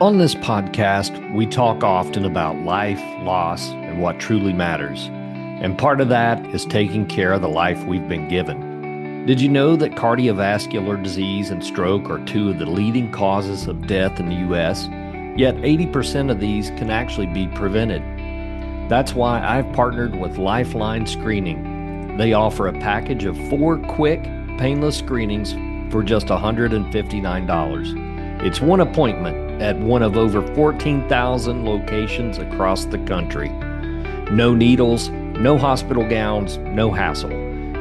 On this podcast, we talk often about life, loss, and what truly matters. And part of that is taking care of the life we've been given. Did you know that cardiovascular disease and stroke are two of the leading causes of death in the U.S.? Yet 80% of these can actually be prevented. That's why I've partnered with Lifeline Screening. They offer a package of 4 quick, painless screenings for just $159. It's one appointment at one of over 14,000 locations across the country. No needles, no hospital gowns, no hassle.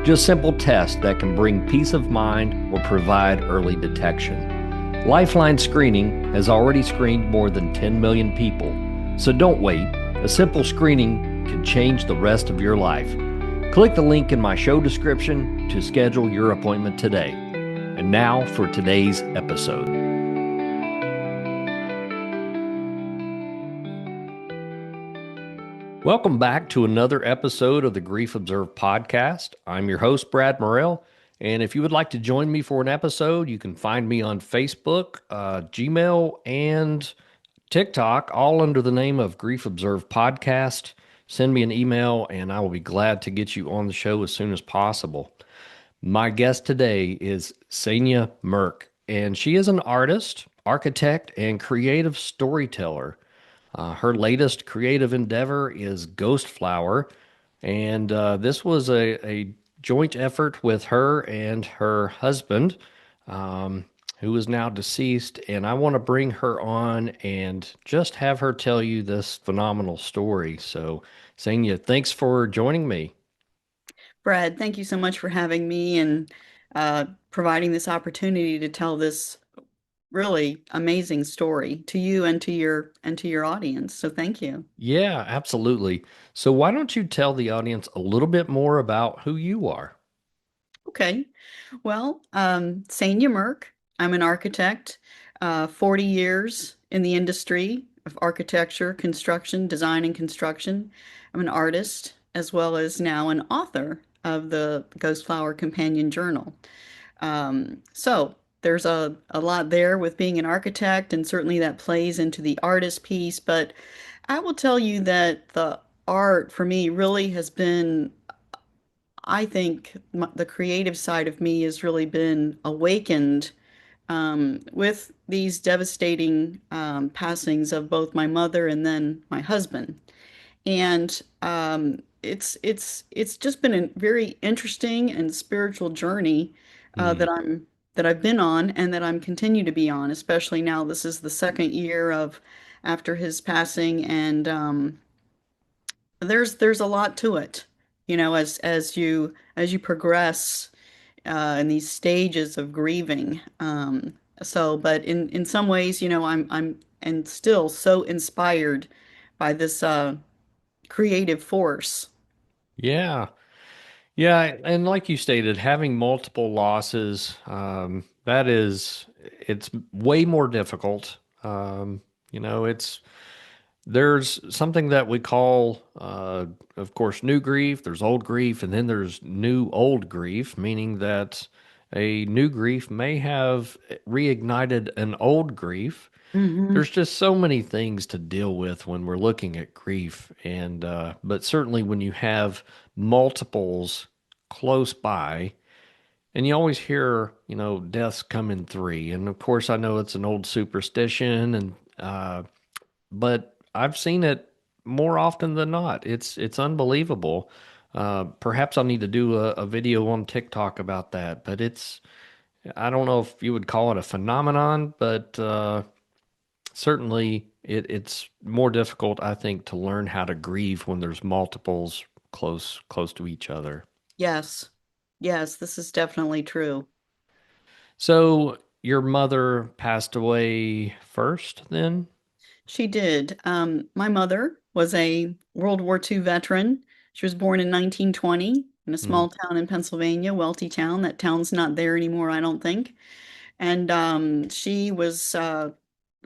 Just simple tests that can bring peace of mind or provide early detection. Lifeline Screening has already screened more than 10 million people, so don't wait. A simple screening can change the rest of your life. Click the link in my show description to schedule your appointment today. And now for today's episode. Welcome back to another episode of the Grief Observed podcast. I'm your host, Brad Morrell, and if you would like to join me for an episode, you can find me on Facebook, Gmail, and TikTok, all under the name of Grief Observed Podcast. Send me an email, and I will be glad to get you on the show as soon as possible. My guest today is Ksenia Merck, and she is an artist, architect, and creative storyteller. Her latest creative endeavor is Ghost Flower, and this was a joint effort with her and her husband, who is now deceased. And I want to bring her on and just have her tell you this phenomenal story. So, Ksenia, thanks for joining me. Brad, thank you so much for having me and providing this opportunity to tell this really amazing story to you and to your audience. So thank you. Yeah, absolutely. So, why don't you tell the audience a little bit more about who you are? Okay. Well, Ksenia Merck. I'm an architect, 40 years in the industry of architecture, construction, design and construction. I'm an artist as well as now an author of the Ghost Flower Companion Journal. So there's a lot there with being an architect, and certainly that plays into the artist piece. But I will tell you that the art for me really has been, I think the creative side of me has really been awakened with these devastating passings of both my mother and then my husband. And it's just been a very interesting and spiritual journey Hmm. that I've been on and that I'm continue to be on, especially now. This is the second year of after his passing, and there's a lot to it, as you progress in these stages of grieving. But in some ways, I'm and still so inspired by this creative force. Yeah. Yeah, and like you stated, having multiple losses, it's way more difficult. It's there's something that we call, of course, new grief, there's old grief, and then there's new old grief, meaning that a new grief may have reignited an old grief. Hmm. There's just so many things to deal with when we're looking at grief, and but certainly when you have multiples close by, and you always hear, deaths come in three, and of course I know it's an old superstition, and but I've seen it more often than not. It's unbelievable. Perhaps I'll need to do a video on TikTok about that, but I don't know if you would call it a phenomenon, but certainly it's more difficult, I think, to learn how to grieve when there's multiples close to each other. Yes. Yes, this is definitely true. So your mother passed away first then? She did. My mother was a World War II veteran. She was born in 1920 in a Hmm. small town in Pennsylvania, Welty Town. That town's not there anymore, I don't think. And she was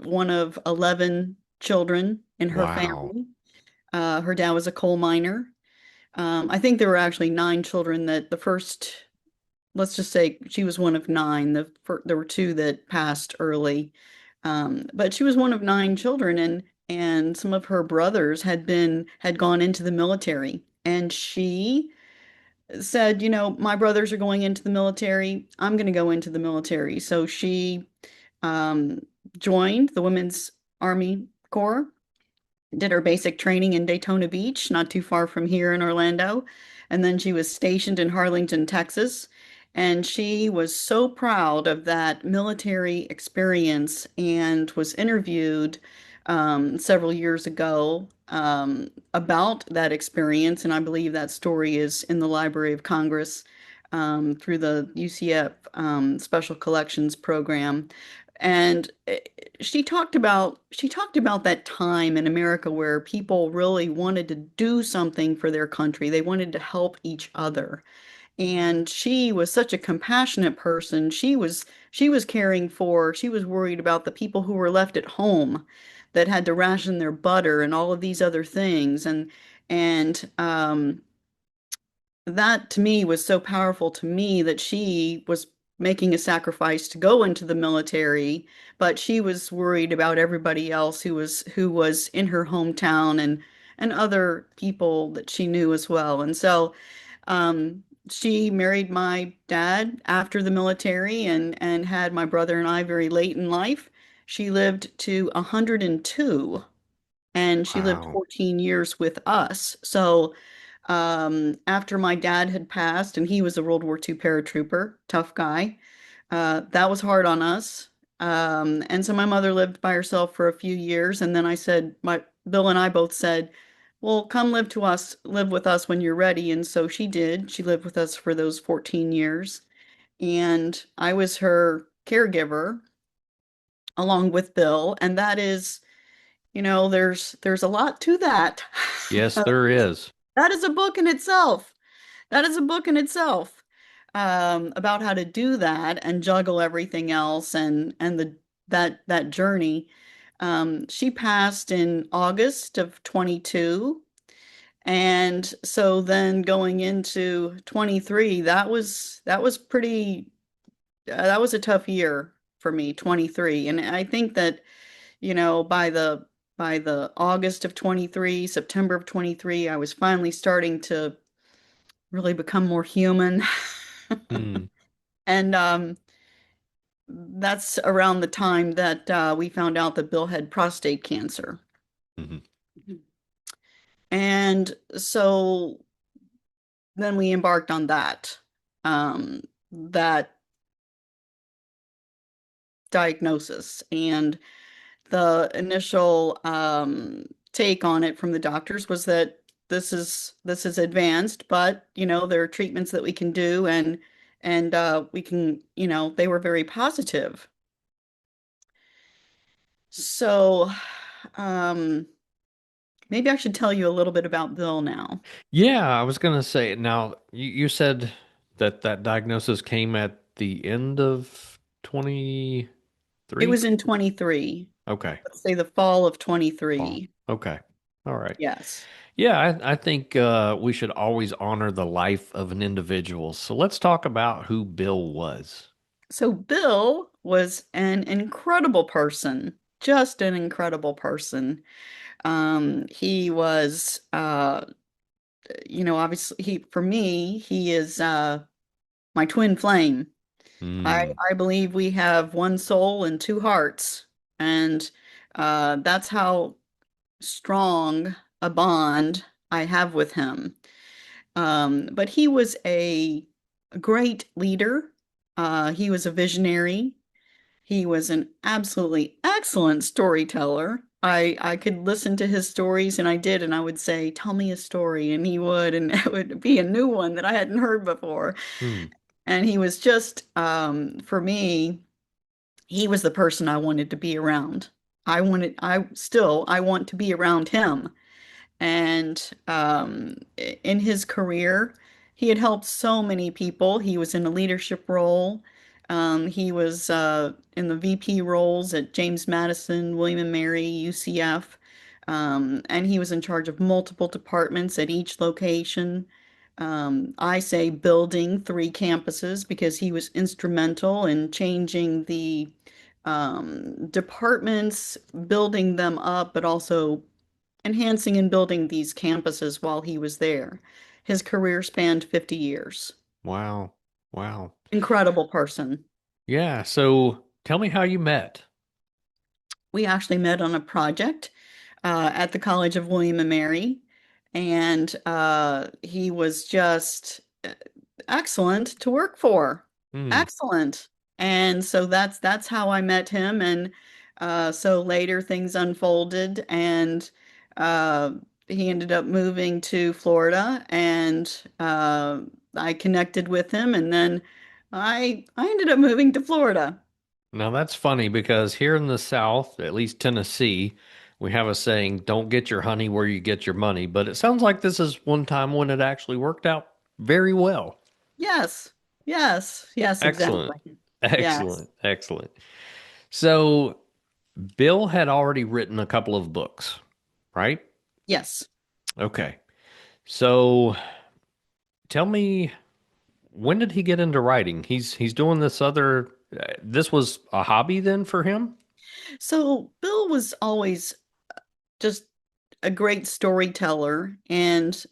one of 11 children in her Wow. family. Her dad was a coal miner. I think there were actually 9 children that the first, let's just say she was one of 9. There were 2 that passed early. But she was one of nine children, and some of her brothers had gone into the military, and she said, my brothers are going into the military. I'm going to go into the military. So she um, joined the Women's Army Corps, did her basic training in Daytona Beach, not too far from here in Orlando. And then she was stationed in Harlingen, Texas. And she was so proud of that military experience and was interviewed several years ago about that experience. And I believe that story is in the Library of Congress through the UCF Special Collections Program. And she talked about that time in America where people really wanted to do something for their country. They wanted to help each other. And she was such a compassionate person. She was worried about the people who were left at home that had to ration their butter and all of these other things. And that to me was so powerful to me that she was making a sacrifice to go into the military, but she was worried about everybody else who was in her hometown and other people that she knew as well. And so she married my dad after the military and had my brother and I very late in life. She lived to 102 and she lived Wow. 14 years with us. So after my dad had passed, and he was a World War II paratrooper, tough guy, that was hard on us. And so my mother lived by herself for a few years, and then I said, my Bill and I both said, "Well, come live with us when you're ready." And so she did. She lived with us for those 14 years, and I was her caregiver along with Bill, and that is, there's a lot to that. Yes, there is. That is a book in itself. That is a book in itself about how to do that and juggle everything else and that journey. She passed in August of 22, and so then going into 23, that was pretty that was a tough year for me, 23. And I think that by the August of 23, September of 23, I was finally starting to really become more human. Hmm. And that's around the time that we found out that Bill had prostate cancer. Hmm. And so then we embarked on that diagnosis. And the initial take on it from the doctors was that this is advanced, but there are treatments that we can do, and we can, they were very positive. So um, maybe I should tell you a little bit about Bill now. Yeah, I was gonna say, now you said that that diagnosis came at the end of It 23? was in 23, Okay. let's say the fall of Fall. 23. Okay. All right. Yes. Yeah, I think we should always honor the life of an individual. So let's talk about who Bill was. So Bill was an incredible person, just an incredible person. He was, obviously for me, he is my twin flame. I, Hmm. I believe we have one soul and two hearts, and that's how strong a bond I have with him. But he was a great leader. He was a visionary. He was an absolutely excellent storyteller. I could listen to his stories, and I did, and I would say, "Tell me a story," and he would, and it would be a new one that I hadn't heard before. Hmm. And he was just, for me, he was the person I wanted to be around. I want to be around him. And in his career, he had helped so many people. He was in a leadership role. He was in the VP roles at James Madison, William and Mary, UCF. And he was in charge of multiple departments at each location. I say building three campuses because he was instrumental in changing the departments, building them up, but also enhancing and building these campuses while he was there. His career spanned 50 years. Wow. Wow. Incredible person. Yeah. So tell me how you met. We actually met on a project at the College of William and Mary, and he was just excellent to work for. Hmm. Excellent. And so that's how I met him. And so later things unfolded, and uh, he ended up moving to Florida, and I connected with him, and then I ended up moving to Florida. Now that's funny because here in the South, at least Tennessee, we have a saying, don't get your honey where you get your money. But it sounds like this is one time when it actually worked out very well. Yes, yes, yes, Excellent. exactly. Yes, Excellent. Excellent. So Bill had already written a couple of books, right? yes. Okay. So tell me, when did he get into writing? He's doing this other, this was a hobby then for him? So Bill was always just a great storyteller and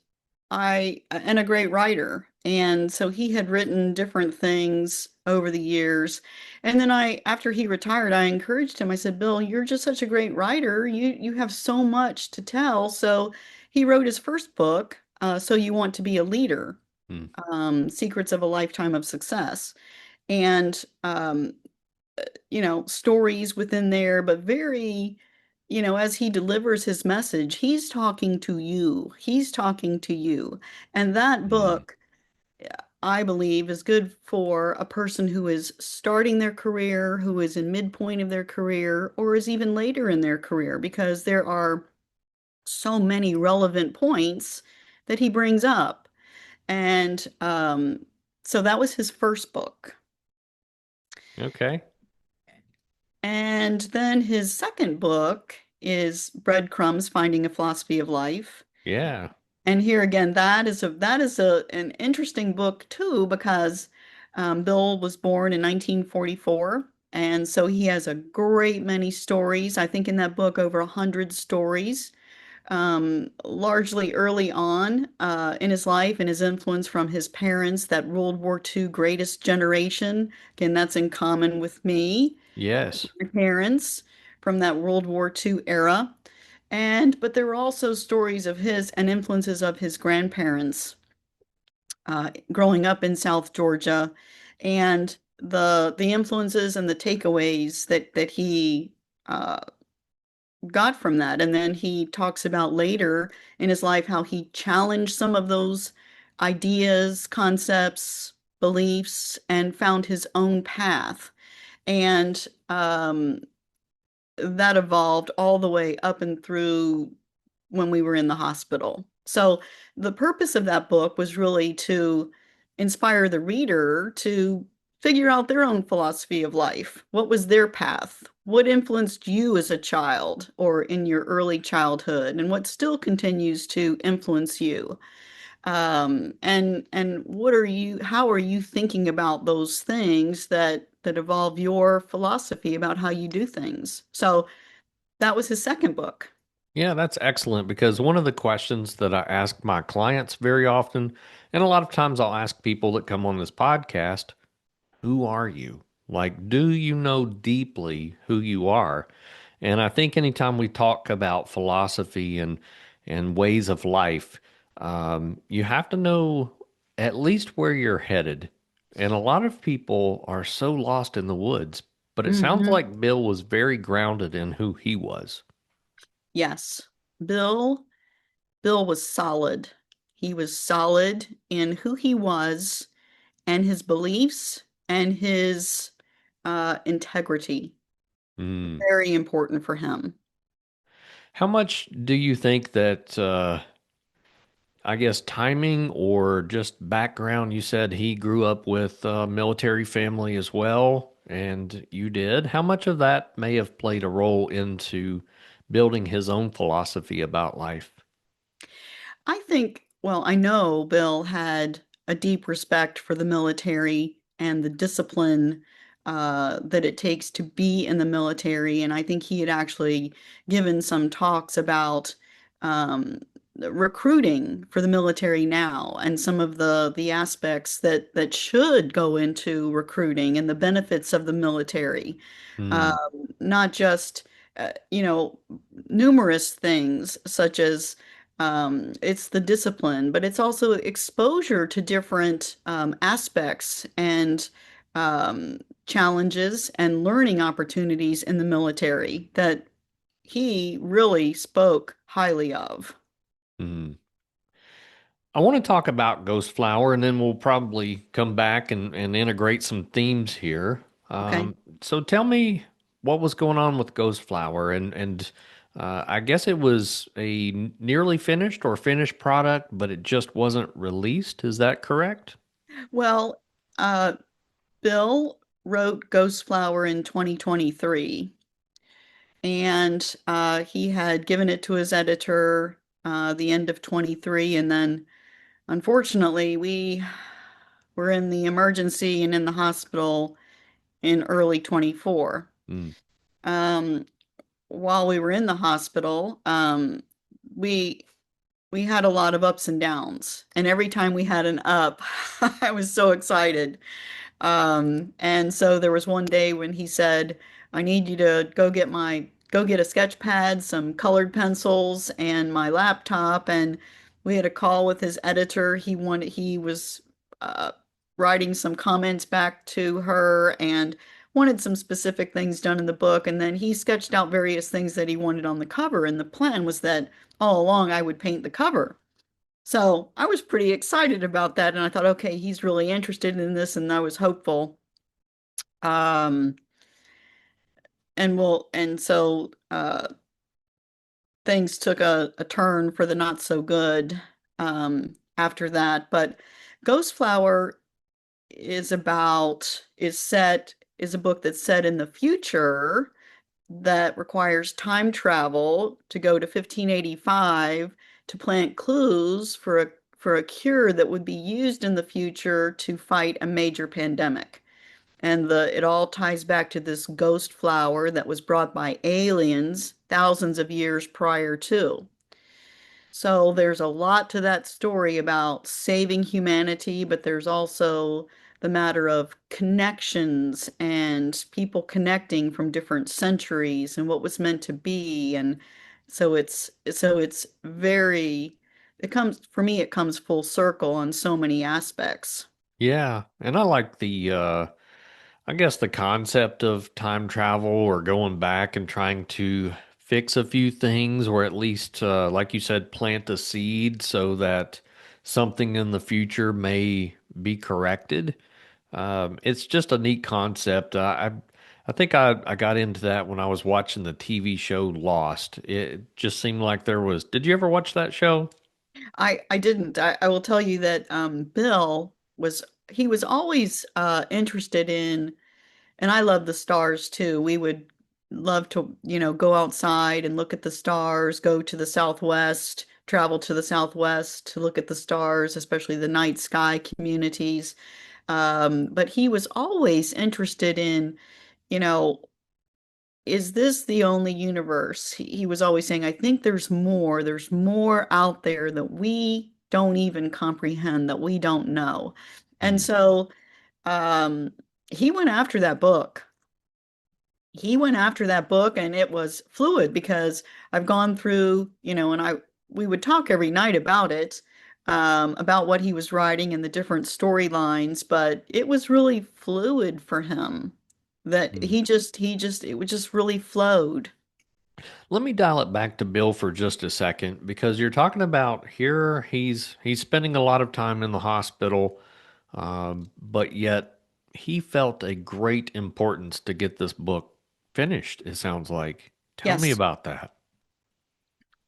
a great writer. And so he had written different things over the years. And then after he retired, I encouraged him. I said, Bill, you're just such a great writer. You have so much to tell. So he wrote his first book, So You Want to Be a Leader, Hmm. Secrets of a Lifetime of Success. And stories within there, but very, as he delivers his message, he's talking to you. He's talking to you. And that Hmm. book, I believe, is good for a person who is starting their career, who is in midpoint of their career, or is even later in their career, because there are so many relevant points that he brings up. And so that was his first book. Okay. And then his second book is Breadcrumbs: Finding a Philosophy of Life. Yeah. And here again, that is an interesting book too, because Bill was born in 1944, and so he has a great many stories. I think in that book over 100 stories, largely early on in his life, and his influence from his parents, that World War II greatest generation. Again, that's in common with me, Yes. my parents from that World War II era. But there were also stories of his and influences of his grandparents growing up in South Georgia, and the influences and the takeaways that he uh, got from that. And then he talks about later in his life how he challenged some of those ideas, concepts, beliefs, and found his own path. And that evolved all the way up and through when we were in the hospital. So the purpose of that book was really to inspire the reader to figure out their own philosophy of life. What was their path? What influenced you as a child or in your early childhood, and what still continues to influence you? And how are you thinking about those things that evolve your philosophy about how you do things? So that was his second book. Yeah, that's excellent because one of the questions that I ask my clients very often, and a lot of times I'll ask people that come on this podcast, who are you? Like, do you know deeply who you are? And I think anytime we talk about philosophy and ways of life, you have to know at least where you're headed. And a lot of people are so lost in the woods, but it sounds Hmm. like Bill was very grounded in who he was. Yes. Bill, Bill was solid. He was solid in who he was and his beliefs and his integrity. Mm. Very important for him. How much do you think that, I guess, timing or just background? You said he grew up with a military family as well, and you did. How much of that may have played a role into building his own philosophy about life? I think, well, I know Bill had a deep respect for the military and the discipline that it takes to be in the military. And I think he had actually given some talks about um, recruiting for the military now and some of the aspects that should go into recruiting and the benefits of the military. Mm, Not just, you know, numerous things such as it's the discipline, but it's also exposure to different aspects and um, challenges and learning opportunities in the military that he really spoke highly of. mm. I want to talk about Ghost Flower, and then we'll probably come back and integrate some themes here. Okay. So tell me what was going on with Ghost Flower, and I guess it was a nearly finished or finished product, but it just wasn't released. Is that correct? Well, uh, Bill wrote Ghost Flower in 2023, and he had given it to his editor the end of 23, and then unfortunately we were in the emergency and in the hospital in early 24. Mm, Um, while we were in the hospital, we we had a lot of ups and downs, and every time we had an up, I was so excited. And so there was one day when he said, I need you to go get a sketch pad, some colored pencils, and my laptop. And we had a call with his editor. He was uh, writing some comments back to her and wanted some specific things done in the book. And then he sketched out various things that he wanted on the cover. And the plan was that all along I would paint the cover. So I was pretty excited about that, and I thought, okay, he's really interested in this, and I was hopeful. Um, and so things took a turn for the not so good after that. But Ghost Flower is a book that's set in the future that requires time travel to go to 1585 to plant clues for a cure that would be used in the future to fight a major pandemic. And the it all ties back to this ghost flower that was brought by aliens thousands of years prior to. So there's a lot to that story about saving humanity, but there's also the matter of connections and people connecting from different centuries and what was meant to be. And so it's very it comes for me it comes full circle on so many aspects. yeah, and I like I guess the concept of time travel or going back and trying to fix a few things, or at least, like you said, plant a seed so that something in the future may be corrected. It's just a neat concept. I think I got into that when I was watching the TV show Lost. It just seemed like there was. Did you ever watch that show? I didn't. I will tell you that Bill was he was always interested in, and I love the stars too. We would love to, go outside and look at the stars, go to the southwest, travel to the southwest to look at the stars, especially the night sky communities. But he was always interested in, you know, is this the only universe? He was always saying, I think there's more out there that we don't even comprehend, that we don't know. And Hmm. so um, he went after that book. He went after that book, and it was fluid because I've gone through, and we would talk every night about it, about what he was writing and the different storylines, but it was really fluid for him that Hmm. it was just really flowed. Let me dial it back to Bill for just a second because you're talking about here he's spending a lot of time in the hospital, but yet he felt a great importance to get this book finished, it sounds like. Tell me Yes. about that.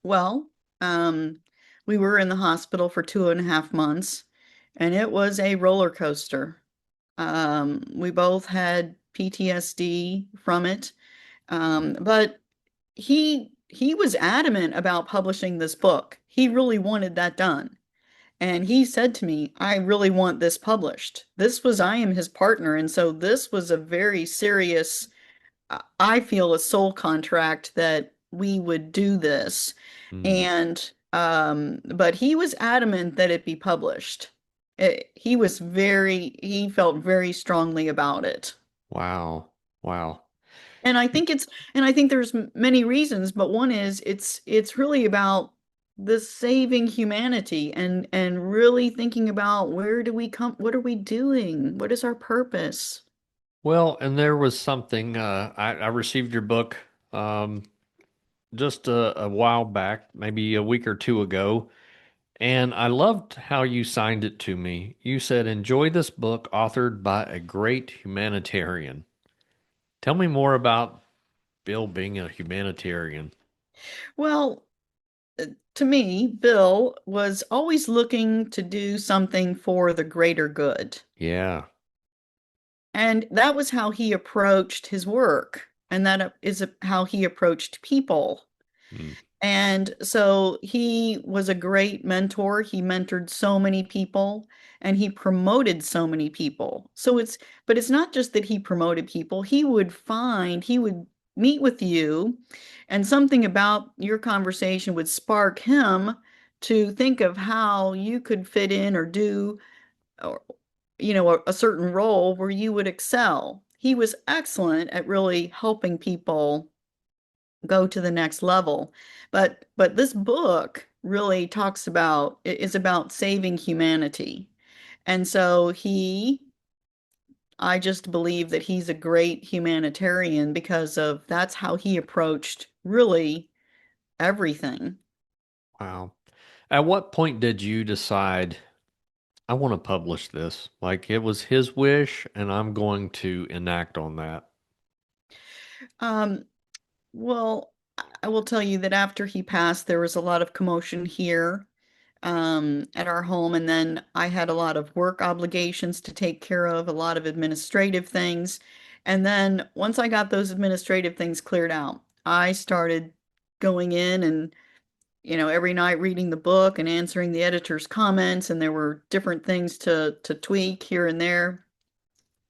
Well, um, we were in the hospital for 2.5 months, and it was a roller coaster. We both had PTSD from it. But he was adamant about publishing this book. He really wanted that done. And he said to me, I really want this published. I am his partner. And so this was a very serious, I feel, a soul contract that we would do this. Hmm. And, but he was adamant that it be published. He felt very strongly about it. Wow. Wow. And I think and I think there's many reasons, but one is it's really about the saving humanity and really thinking about where do we come, what are we doing? What is our purpose? Well, and there was something, I received your book um, just a while back, maybe a week or two ago, and I loved how you signed it to me. You said, "Enjoy this book authored by a great humanitarian." Tell me more about Bill being a humanitarian. Well, to me, Bill was always looking to do something for the greater good. Yeah. And that was how he approached his work. And that is how he approached people. Hmm. And so he was a great mentor. He mentored so many people and he promoted so many people. But it's not just that he promoted people. He would meet with you, and something about your conversation would spark him to think of how you could fit in or do, or, a certain role where you would excel. He was excellent at really helping people go to the next level. But this book really is about saving humanity. And so I just believe that he's a great humanitarian because of that's how he approached really everything. Wow. At what point did you decide, I want to publish this? Like it was his wish, and I'm going to enact on that. Um, well, I will tell you that after he passed, there was a lot of commotion here at our home. And then I had a lot of work obligations to take care of, a lot of administrative things. And then once I got those administrative things cleared out, I started going in and, every night reading the book and answering the editor's comments. And there were different things to tweak here and there.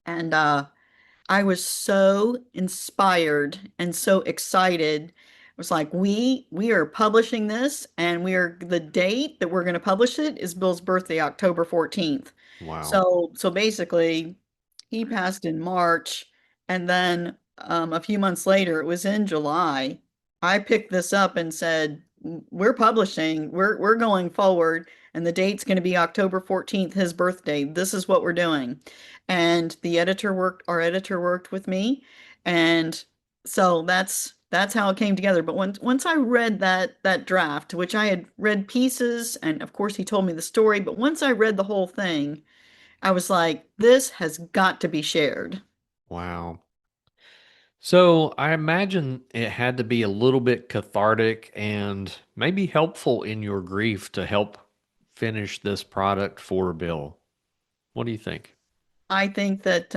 And I was so inspired and so excited. It was like we are publishing this, and the date that we're going to publish it is Bill's birthday, October 14th. Wow. So basically he passed in March, and then a few months later, it was in July, I picked this up and said, we're publishing, we're going forward, and the date's going to be October 14th, his birthday. This is what we're doing. And our editor worked with me. And so that's how it came together. But once I read that draft, which I had read pieces, and of course he told me the story, but once I read the whole thing, I was like, this has got to be shared. Wow. So I imagine it had to be a little bit cathartic and maybe helpful in your grief to help finish this product for Bill. What do you think? I think that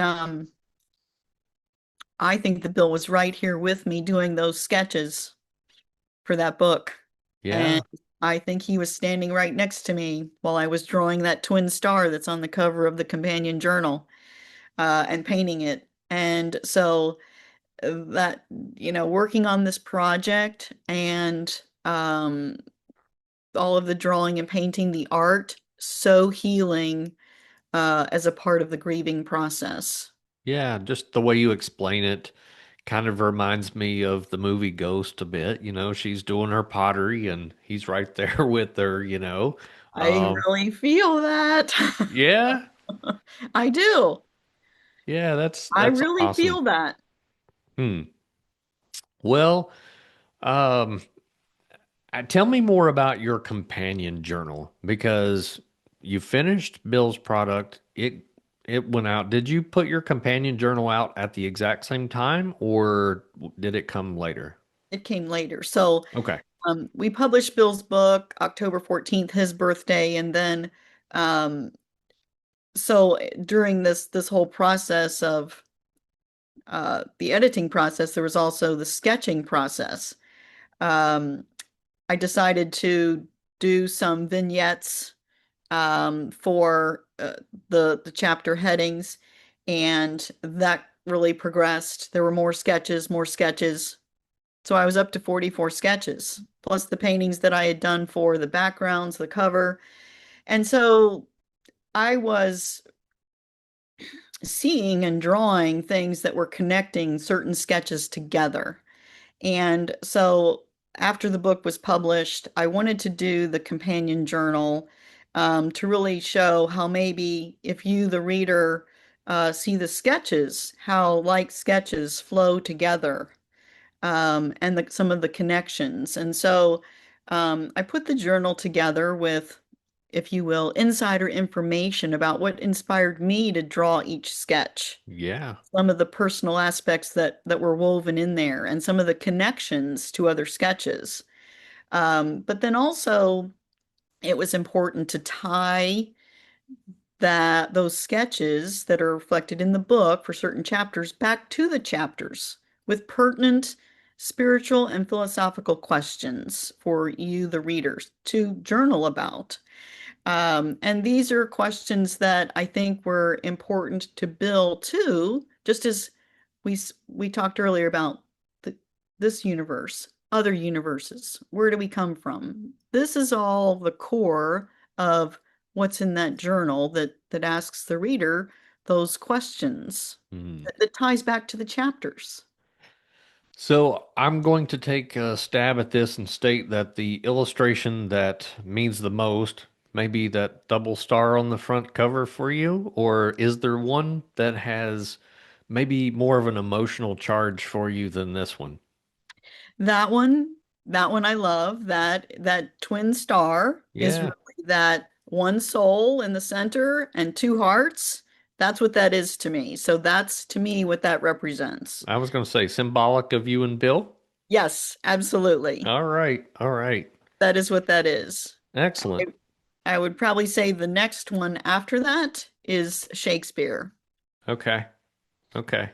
I think that Bill was right here with me doing those sketches for that book. And Yeah. I think he was standing right next to me while I was drawing that twin star that's on the cover of the companion journal, and painting it. And so that, working on this project and all of the drawing and painting, the art, so healing as a part of the grieving process. Yeah, just the way you explain it kind of reminds me of the movie Ghost a bit. You know, she's doing her pottery and he's right there with her. I Um, really feel that. yeah, I do. yeah, that's I that's really awesome. feel that. Hmm. Well, um, tell me more about your companion journal because you finished Bill's product. It went out. Did you put your companion journal out at the exact same time, or did it come later? It came later. So Okay. we published Bill's book October 14th, his birthday, and then um, during this whole process of the editing process, there was also the sketching process. Um, I decided to do some vignettes for the chapter headings, and that really progressed. There were more sketches, more sketches. So I was up to 44 sketches, plus the paintings that I had done for the backgrounds, the cover. And so I was seeing and drawing things that were connecting certain sketches together. And so after the book was published, I wanted to do the companion journal to really show how maybe if you, the reader, see the sketches, how like sketches flow together, and some of the connections. And so I put the journal together with, if you will, insider information about what inspired me to draw each sketch, Yeah. some of the personal aspects that were woven in there, and some of the connections to other sketches. But then also, it was important to tie those sketches that are reflected in the book for certain chapters back to the chapters with pertinent spiritual and philosophical questions for you, the readers, to journal about. And these are questions that I think were important to Bill too, just as we talked earlier about the, this universe, other universes. Where do we come from? This is all the core of what's in that journal that asks the reader those questions Mm. that ties back to the chapters. So I'm going to take a stab at this and state that the illustration that means the most may be that double star on the front cover for you, or is there one that has maybe more of an emotional charge for you than this one? That one, that one I love. That twin star is Yeah, really that one soul in the center and two hearts. That's what that is to me. So that's to me what that represents. I was going to say symbolic of you and Bill. Yes, absolutely. All right, all right. That is what that is. Excellent. I, I would probably say the next one after that is Shakespeare. Okay, okay.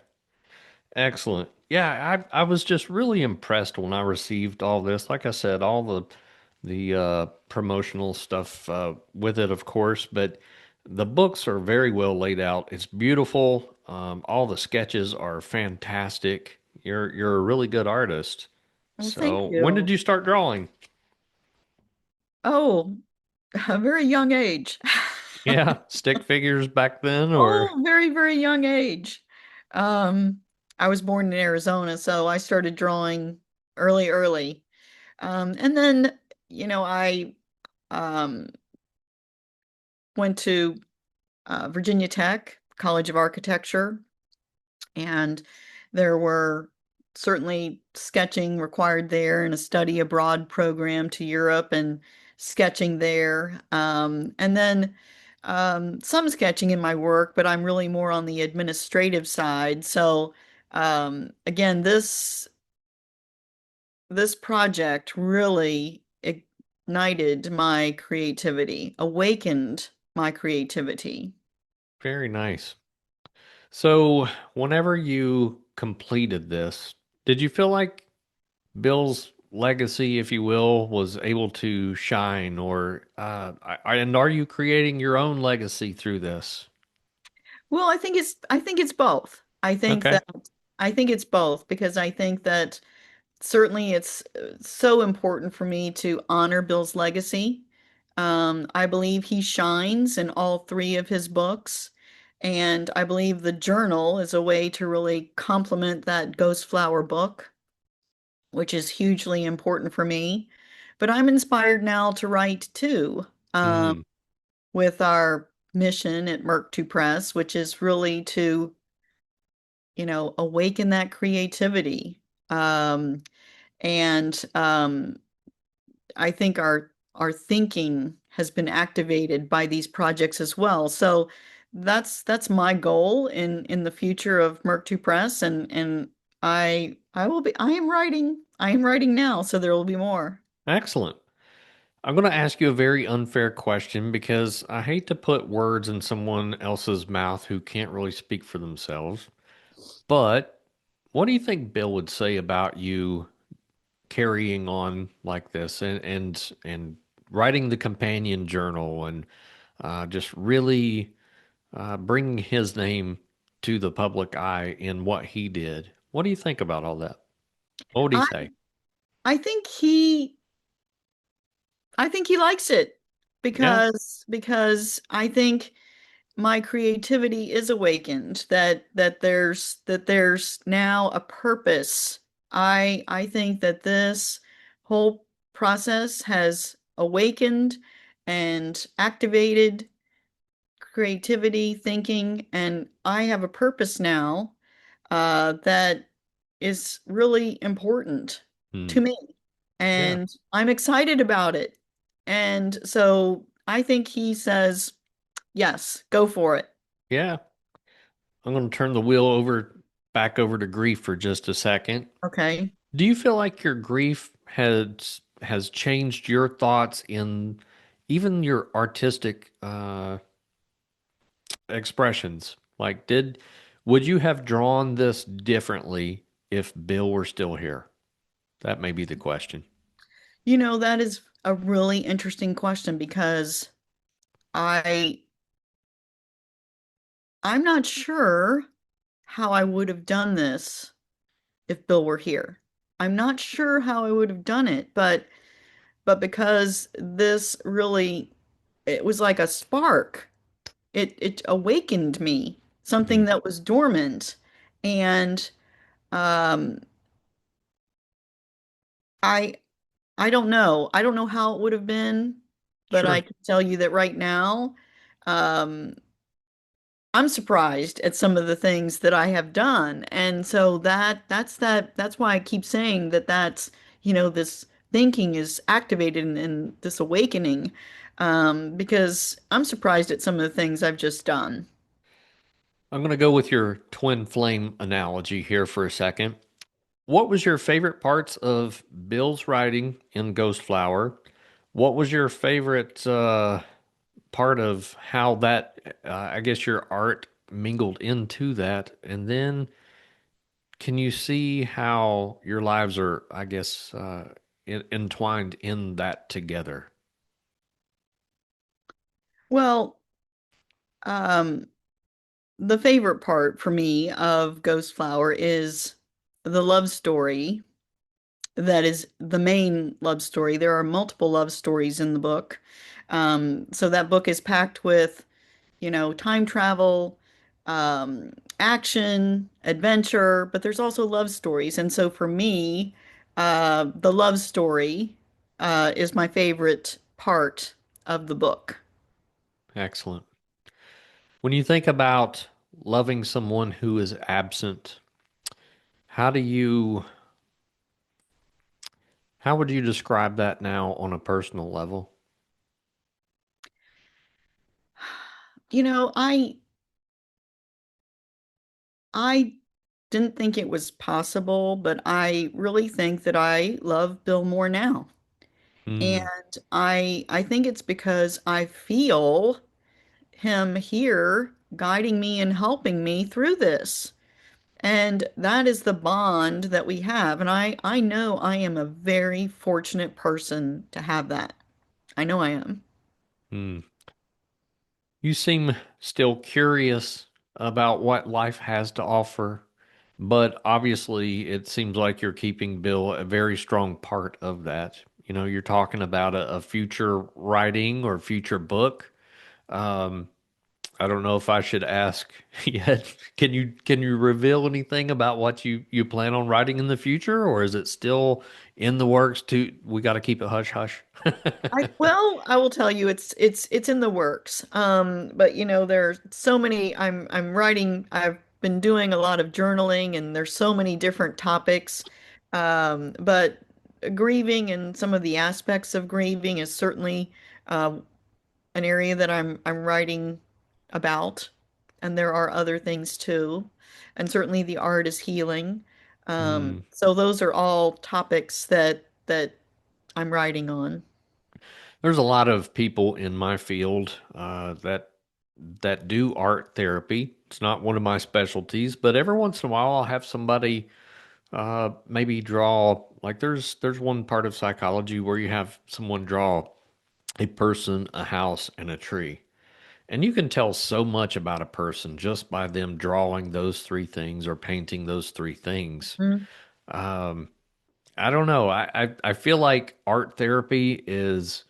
Excellent. Yeah, I was just really impressed when I received all this. Like I said, all the promotional stuff with it, of course, but the books are very well laid out. It's beautiful. All the sketches are fantastic. You're a really good artist. Well, thank So, when did you. you start drawing? Oh, a very young age. Yeah, stick figures back then, or Oh, very, very young age. Um, I was born in Arizona, so I started drawing early, early. And then, I um, went to Virginia Tech, College of Architecture, and there were certainly sketching required there and a study abroad program to Europe and sketching there. And then some sketching in my work, but I'm really more on the administrative side. So again, this project really ignited my creativity, awakened my creativity. very nice. So, whenever you completed this, did you feel like Bill's legacy, if you will, was able to shine, or and are you creating your own legacy through this? Well, I think it's both. Okay, I think it's both because I think that certainly it's so important for me to honor Bill's legacy. I believe he shines in all three of his books, and I believe the journal is a way to really complement that Ghost Flower book, which is hugely important for me. But I'm inspired now to write too, um, mm, with our mission at Merck II Press, which is really to, awaken that creativity. And I think our thinking has been activated by these projects as well. So that's my goal in the future of Merck II Press, and I am writing now, so there will be more. excellent. I'm going to ask you a very unfair question because I hate to put words in someone else's mouth who can't really speak for themselves. But what do you think Bill would say about you carrying on like this and writing the companion journal and just really bringing his name to the public eye in what he did. What do you think about all that? What would he I say? I think he likes it Yeah. because I think my creativity is awakened, that there's now a purpose. I think that this whole process has awakened and activated creativity, thinking, and I have a purpose now that is really important Hmm. to me, Yeah. and I'm excited about it. And so I think he says, yes, go for it. Yeah. I'm going to turn the wheel back over to grief for just a second. Okay. Do you feel like your grief has changed your thoughts in even your artistic expressions? Like, would you have drawn this differently if Bill were still here? That may be the question. That is a really interesting question because I I'm not sure how I would have done this if Bill were here. I'm not sure how I would have done it, but because this really it was like a spark. It awakened me, Hmm. something that was dormant. And um I I don't know. I don't know how it would have been, but I Sure. can tell you that right now, um, I'm surprised at some of the things that I have done. And so that's why I keep saying that this thinking is activated and this awakening, because I'm surprised at some of the things I've just done. I'm going to go with your twin flame analogy here for a second. What was your favorite parts of Bill's writing in Ghost Flower? What was your favorite part of how that, I guess, your art mingled into that? And then can you see how your lives are, I guess, entwined in that together? Well, um, the favorite part for me of Ghost Flower is the love story that is the main love story. There are multiple love stories in the book. So that book is packed with, time travel, action, adventure, but there's also love stories. And so for me, the love story, is my favorite part of the book. Excellent. When you think about loving someone who is absent, how do you, how would you describe that now on a personal level? You know, I didn't think it was possible, but I really think that I love Bill more now. Hmm. And I think it's because I feel him here guiding me and helping me through this. And that is the bond that we have. And I know I am a very fortunate person to have that. I know I am. Hmm. You seem still curious about what life has to offer, but obviously it seems like you're keeping Bill a very strong part of that. You know, you're talking about a future writing or future book. Um, I don't know if I should ask yet. Can you reveal anything about what you plan on writing in the future, or is it still in the works to we got to keep it hush hush? I will tell you it's in the works. But there's so many I'm writing, I've been doing a lot of journaling and there's so many different topics. But grieving and some of the aspects of grieving is certainly uh, an area that I'm writing about. And there are other things too. And certainly the art is healing. Hmm. So those are all topics that I'm writing on. There's a lot of people in my field that do art therapy. It's not one of my specialties, but every once in a while I'll have somebody maybe draw. Like there's one part of psychology where you have someone draw a person, a house, and a tree. And you can tell so much about a person just by them drawing those three things or painting those three things. Mm, Um, I don't know. I feel like art therapy is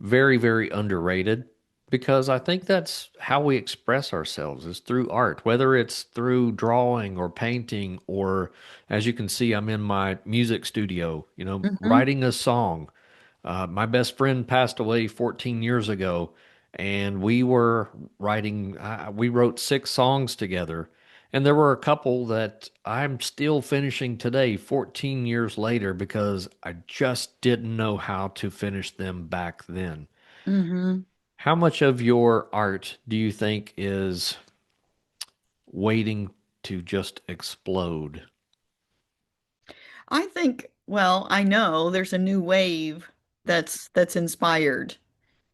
very, very underrated because I think that's how we express ourselves is through art, whether it's through drawing or painting, or as you can see, I'm in my music studio, mhm, writing a song. My best friend passed away 14 years ago, and we wrote 6 songs together. And there were a couple that I'm still finishing today, 14 years later, because I just didn't know how to finish them back then. mhm. How much of your art do you think is waiting to just explode? I think, well, I know there's a new wave that's inspired,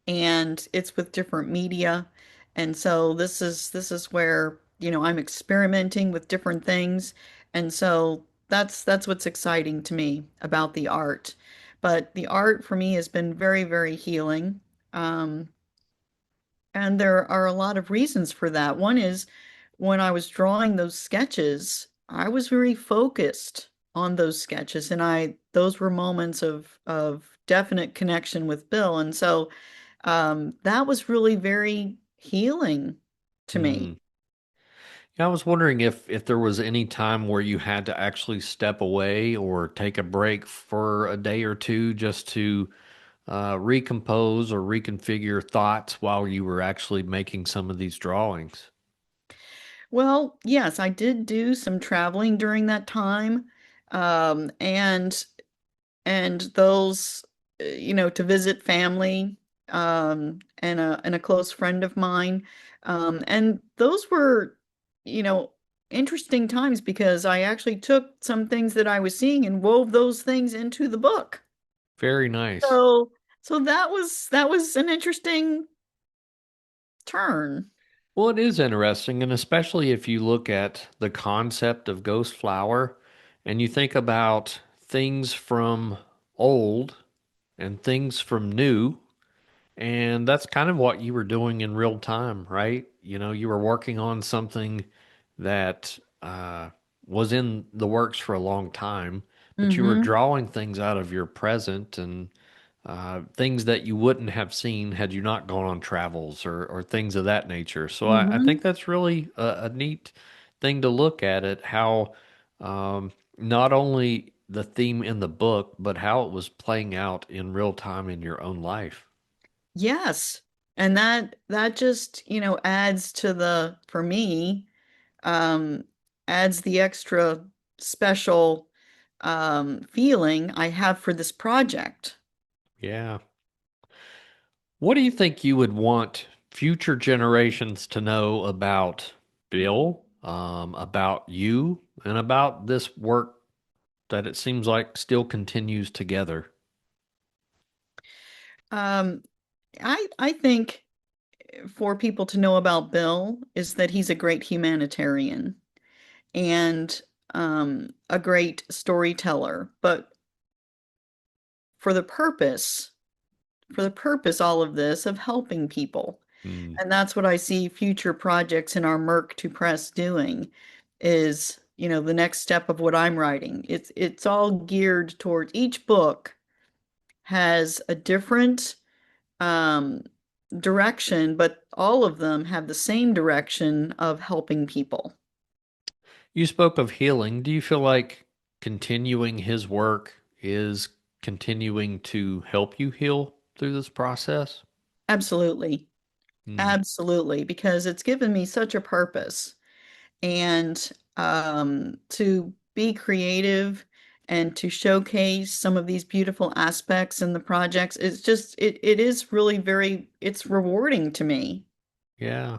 and it's with different media. And so this is where, I'm experimenting with different things. And so that's what's exciting to me about the art. But the art for me has been very, very healing. Um, and there are a lot of reasons for that. One is when I was drawing those sketches, I was very focused on those sketches, and I those were moments of definite connection with Bill. And so that was really very healing to me. Hmm. Yeah, I was wondering if there was any time where you had to actually step away or take a break for a day or two just to recompose or reconfigure thoughts while you were actually making some of these drawings. Well, yes, I did do some traveling during that time. Um, and and those to visit family and a close friend of mine, and those were you know interesting times because I actually took some things that I was seeing and wove those things into the book. Very nice. So that was an interesting turn. Well, it is interesting, and especially if you look at the concept of ghost flower and you think about things from old and things from new. And that's kind of what you were doing in real time, right? You were working on something that was in the works for a long time, but you were Mm-hmm. drawing things out of your present and things that you wouldn't have seen had you not gone on travels or things of that nature. So I Mm-hmm. think that's really a neat thing to look at it, how not only the theme in the book, but how it was playing out in real time in your own life. Yes. And that just, adds to the for me, um, adds the extra special feeling I have for this project. Yeah. What do you think you would want future generations to know about Bill, about you, and about this work that it seems like still continues together? Um, I think for people to know about Bill is that he's a great humanitarian and a great storyteller, but for the purpose, for the purpose, all of this of helping people. Hmm. And that's what I see future projects in our Merck to Press doing is, the next step of what I'm writing. It's all geared towards each book has a different um, direction, but all of them have the same direction of helping people. You spoke of healing. Do you feel like continuing his work is continuing to help you heal through this process? Absolutely. Hmm. Absolutely. Because it's given me such a purpose. And to be creative and to showcase some of these beautiful aspects in the projects, it is really it's rewarding to me. Yeah.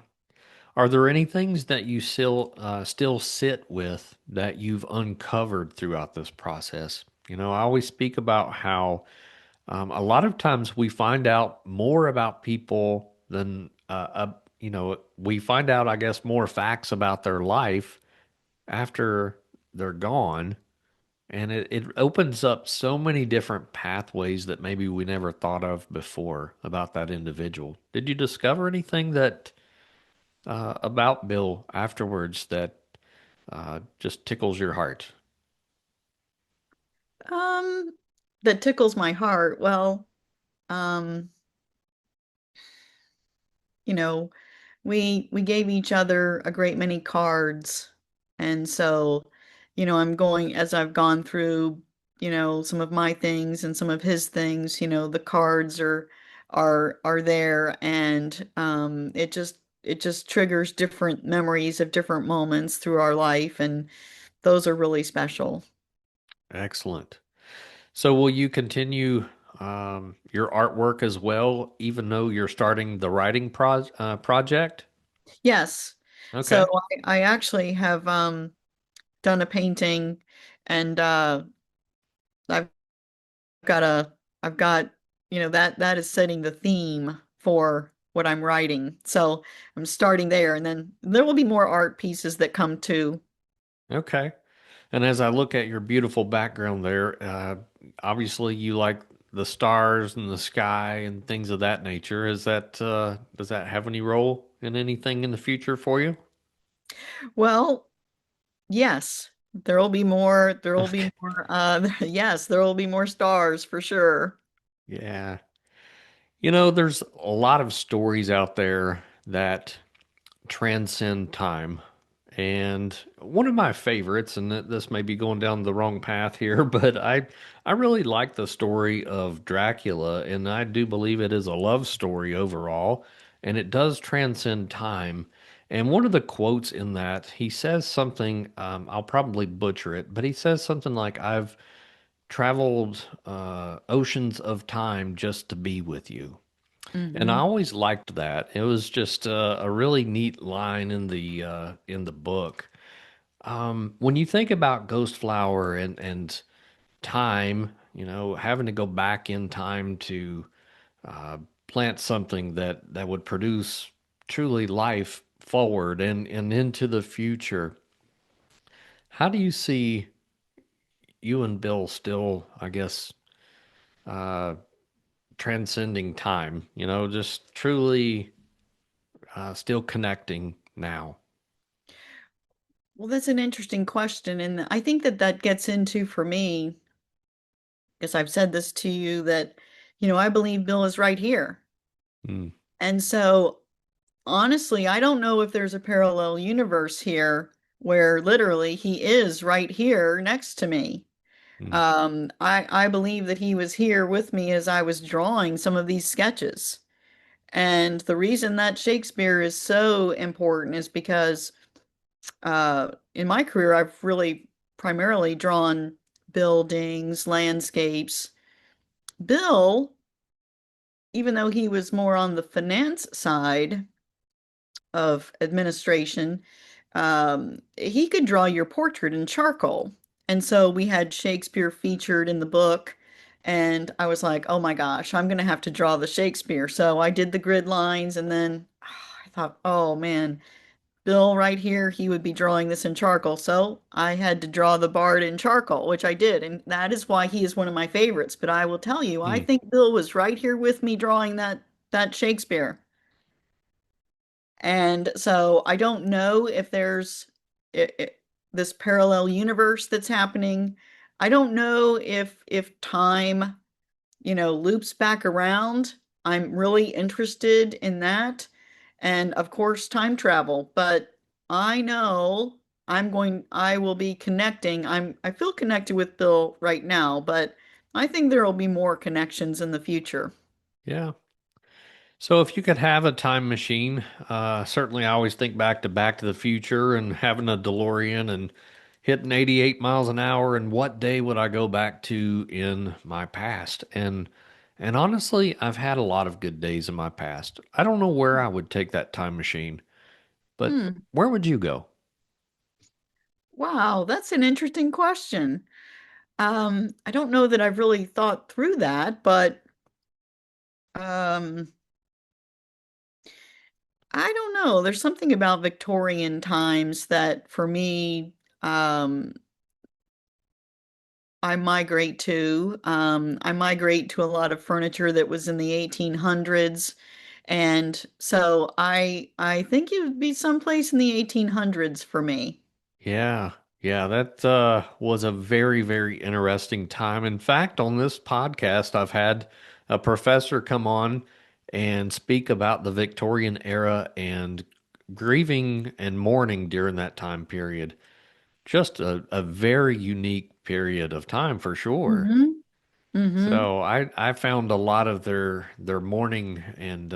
Are there any things that you still sit with that you've uncovered throughout this process? I always speak about how a lot of times we find out more about people than we find out, I guess, more facts about their life after they're gone And it opens up so many different pathways that maybe we never thought of before about that individual. Did you discover anything that about Bill afterwards that just tickles your heart? Um, that tickles my heart. Well, um, you know, we gave each other a great many cards. And so, I'm going as I've gone through, some of my things and some of his things, the cards are there and it just triggers different memories of different moments through our life and those are really special. Excellent. So will you continue your artwork as well, even though you're starting the writing project? Yes. So Okay. I actually have done a painting and I've got a I've got that is setting the theme for what I'm writing. So I'm starting there and then there will be more art pieces that come too. Okay. And as I look at your beautiful background there, obviously you like the stars and the sky and things of that nature. Is that does that have any role in anything in the future for you? Well, yes, there will be Okay. more yes, there will be more stars for sure. Yeah. You know, there's a lot of stories out there that transcend time. And one of my favorites, and this may be going down the wrong path here, but I really like the story of Dracula, and I do believe it is a love story overall, and it does transcend time. And one of the quotes in that, he says something, I'll probably butcher it, but he says something like, "I've traveled oceans of time just to be with you." And I Hmm. always liked that. It was just a really neat line in the book. When you think about Ghost Flower and time, you know, having to go back in time to uh, plant something that would produce truly life forward and into the future. How do you see you and Bill still, I guess, uh, transcending time? You know, just truly still connecting now. Well, that's an interesting question, and I think that gets into for me, because I've said this to you that, I believe Bill is right here. Mm, And so honestly, I don't know if there's a parallel universe here where literally he is right here next to me. mm. I believe that he was here with me as I was drawing some of these sketches. And the reason that Shakespeare is so important is because in my career, I've really primarily drawn buildings, landscapes. Bill, even though he was more on the finance side of administration, he could draw your portrait in charcoal. And so we had Shakespeare featured in the book. And I was like, oh my gosh, I'm going to have to draw the Shakespeare. So I did the grid lines and then I thought, oh man, Bill right here, he would be drawing this in charcoal. So I had to draw the bard in charcoal, which I did. And that is why he is one of my favorites. But I will tell you, I Hmm. think Bill was right here with me drawing that Shakespeare. And so I don't know if there's this parallel universe that's happening. I don't know if time, loops back around. I'm really interested in that. And of course, time travel, but I know I will be connecting. I feel connected with Bill right now, but I think there will be more connections in the future. Yeah. So if you could have a time machine, certainly I always think Back to the Future and having a DeLorean and hitting 88 miles an hour and what day would I go back to in my past? And honestly, I've had a lot of good days in my past. I don't know where I would take that time machine, but Hmm. where would you go? Wow, that's an interesting question. I don't know that I've really thought through that, but um, I don't know. There's something about Victorian times that for me, um, I migrate to. I migrate to a lot of furniture that was in the 1800s. And so I think it would be someplace in the 1800s for me. Yeah, yeah, that was a very, very interesting time. In fact, on this podcast, I've had a professor come on and speak about the Victorian era and grieving and mourning during that time period. Just a very unique period of time for sure. Mm-hmm. Mm-hmm. So I found a lot of their mourning and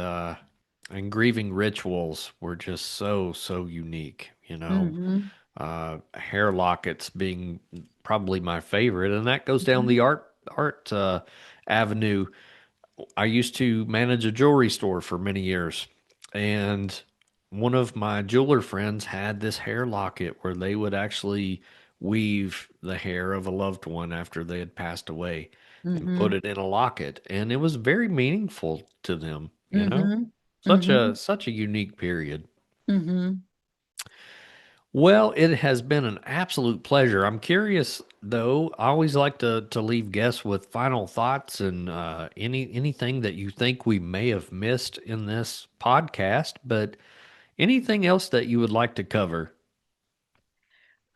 grieving rituals were just so unique, you know. Mm-hmm. Hair lockets being probably my favorite, and that goes down Mm-hmm. the art avenue. I used to manage a jewelry store for many years, and one of my jeweler friends had this hair locket where they would actually weave the hair of a loved one after they had passed away and put Mm-hmm. it in a locket, and it was very meaningful to them, you know? Mm-hmm. Such Mm-hmm. a unique period. Mm-hmm. Well, it has been an absolute pleasure. I'm curious, though. I always like to leave guests with final thoughts and anything that you think we may have missed in this podcast. But anything else that you would like to cover?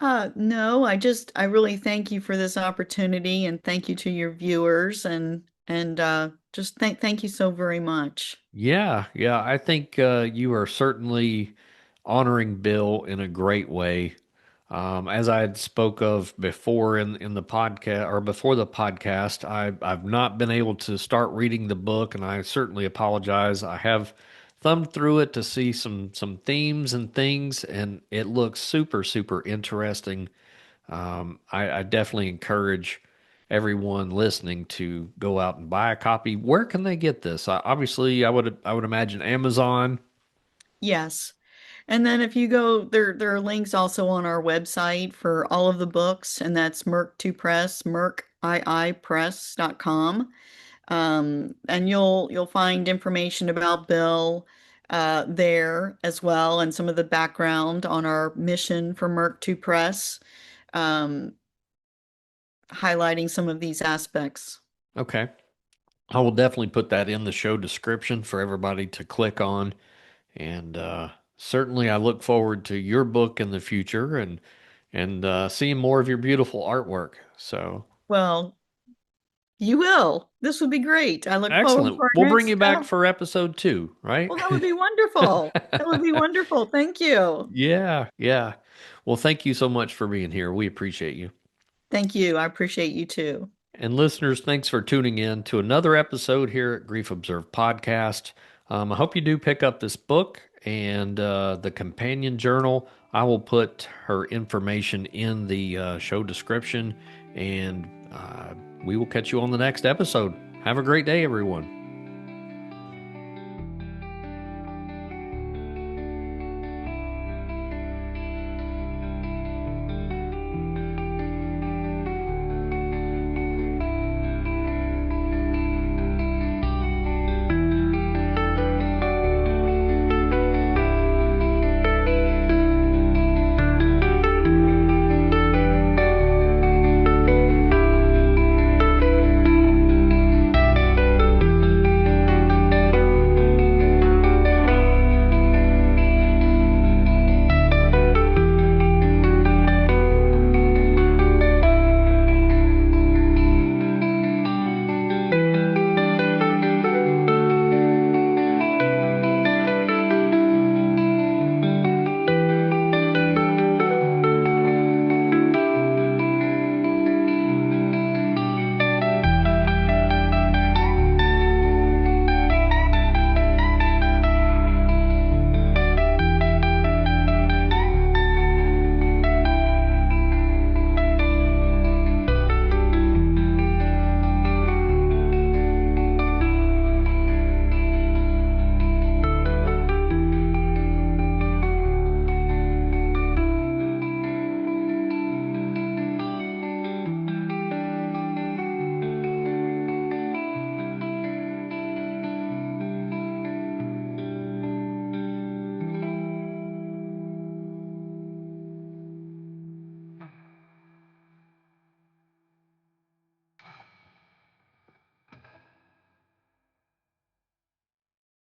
No, I really thank you for this opportunity and thank you to your viewers and just thank you so very much. Yeah, yeah. I think you are certainly honoring Bill in a great way. As I had spoke of before in the podcast or before the podcast, I've not been able to start reading the book, and I certainly apologize. I have thumbed through it to see some themes and things, and it looks super interesting. I definitely encourage everyone listening to go out and buy a copy. Where can they get this? Obviously, I would imagine Amazon. Yes. And then if you go there are links also on our website for all of the books, and that's Merck II Press, merckiipress.com. And you'll find information about Bill there as well, and some of the background on our mission for Merck II Press, um, highlighting some of these aspects. Okay. I will definitely put that in the show description for everybody to click on. And certainly, I look forward to your book in the future and seeing more of your beautiful artwork. So Well, you will. This would be great. I look forward to excellent. our We'll bring next. you back for episode 2, right? Well, that would be wonderful. That would be wonderful. Thank you. Yeah, yeah. Well, thank you so much for being here. We appreciate you. Thank you. I appreciate you too. And listeners, thanks for tuning in to another episode here at Grief Observed Podcast. I hope you do pick up this book and the companion journal. I will put her information in the show description, and we will catch you on the next episode. Have a great day, everyone.